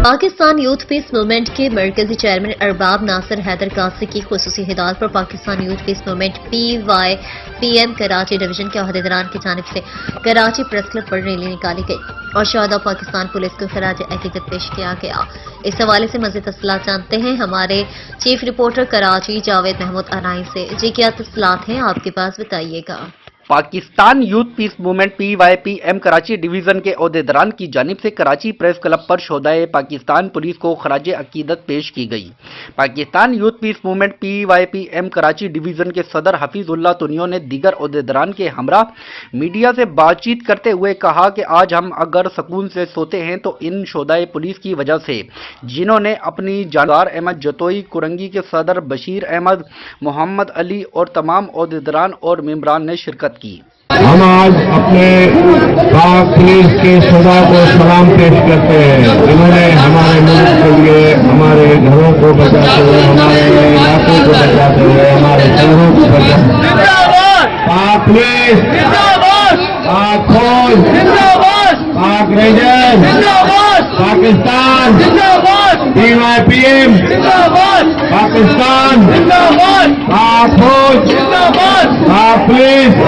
Pakistan youth piece movement के मरकजी chairman Arbab Nasir Haider कासी की खुसूसी हिदायत पर Pakistan youth piece movement PYPM Karachi division के अहदेदारान की जानिब से कराची प्रेस क्लब पर रैली निकाली गई और शहदा पाकिस्तान पुलिस को खराज अकीदत पेश किया गया। इस हवाले से मज़ीद तफसीलात जानते हैं हमारे चीफ रिपोर्टर कराची जावेद महमूद अनाई से। जी क्या तफसीलात हैं आपके पास, बताइएगा। Pakistan youth piece movement PYPM Karachi division के अहदेदारान की जानिब से कराची प्रेस क्लब पर शोधाए पाकिस्तान पुलिस को खराज अकीदत पेश की गई। Pakistan youth piece movement PYPM Karachi division के सदर हफीजुल्लाह तुनियो ने दीगर अहदेदारान के हमरा मीडिया से बातचीत करते हुए कहा कि आज हम अगर सुकून से सोते हैं तो इन शोधाए पुलिस की वजह से, जिन्होंने अपनी जानदार अहमद जतोई, कुरंगी के सदर बशीर अहमद, मोहम्मद अली और तमाम अहदेदारान और मेंबरान ने शिरकत की। हम आज अपने पाक पुलिस के सदा को सलाम पेश करते हैं, जिन्होंने हमारे मुल्क के लिए, हमारे घरों को बचाते हुए, हमारे इलाकों को बचाते हुए, हमारे शहरों को बचाते हुए, पाक पुलिस, पाक फौज, पाक रेंजर, पाकिस्तान, PYPM, पाकिस्तान, पाक फौज, पाक पुलिस।